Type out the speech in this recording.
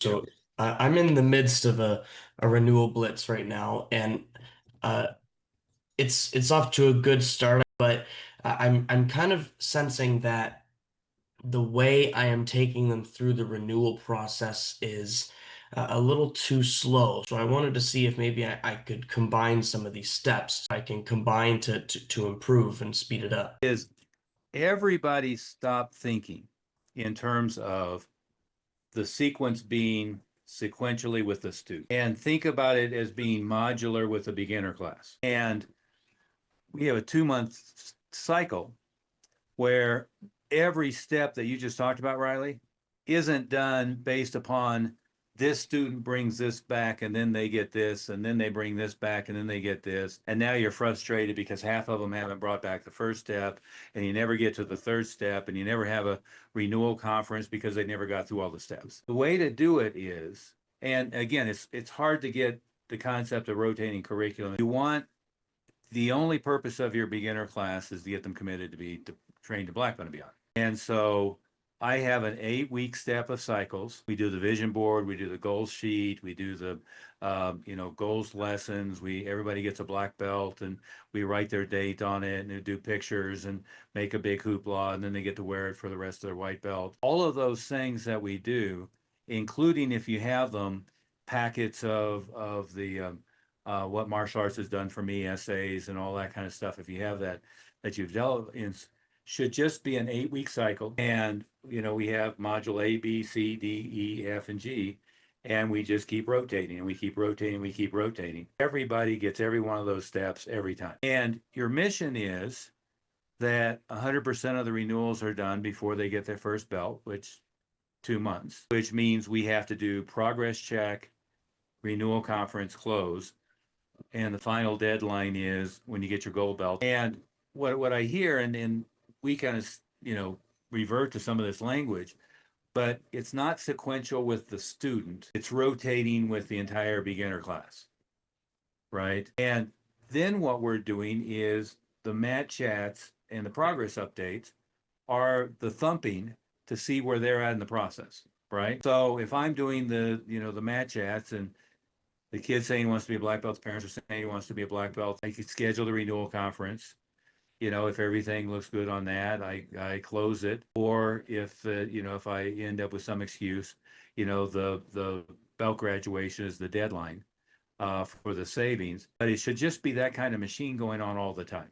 So I'm in the midst of a renewal blitz right now, and uh, it's off to a good start, but I'm kind of sensing that the way I am taking them through the renewal process is a little too slow. So I wanted to see if maybe I could combine some of these steps. I can combine to improve and speed it up. Is everybody stop thinking in terms of the sequence being sequentially with the student and think about it as being modular with a beginner class. And we have a 2 month cycle where every step that you just talked about, Riley, isn't done based upon this student brings this back and then they get this and then they bring this back and then they get this. And now you're frustrated because half of them haven't brought back the first step and you never get to the third step and you never have a renewal conference because they never got through all the steps. The way to do it is, and again, it's hard to get the concept of rotating curriculum. You want the only purpose of your beginner class is to get them committed to be trained to black belt and beyond. And so I have an 8 week step of cycles. We do the vision board, we do the goals sheet, we do the goals lessons. Everybody gets a black belt and we write their date on it and we do pictures and make a big hoopla and then they get to wear it for the rest of their white belt. All of those things that we do, including if you have them, packets of the what martial arts has done for me, essays and all that kind of stuff. If you have that you've developed in, should just be an 8 week cycle. And we have module A, B, C, D, E, F, and G, and we just keep rotating and we keep rotating, we keep rotating. Everybody gets every one of those steps every time. And your mission is that 100% of the renewals are done before they get their first belt, which 2 months, which means we have to do progress check, renewal conference, close, and the final deadline is when you get your gold belt. And what I hear, and we kind of revert to some of this language, but it's not sequential with the student. It's rotating with the entire beginner class, right? And then what we're doing is the mat chats and the progress updates are the thumping to see where they're at in the process, right? So if I'm doing the mat chats and the kid's saying he wants to be a black belt, the parents are saying he wants to be a black belt, I could schedule the renewal conference. If everything looks good on that, I close it. Or if I end up with some excuse, the belt graduation is the deadline for the savings. But it should just be that kind of machine going on all the time.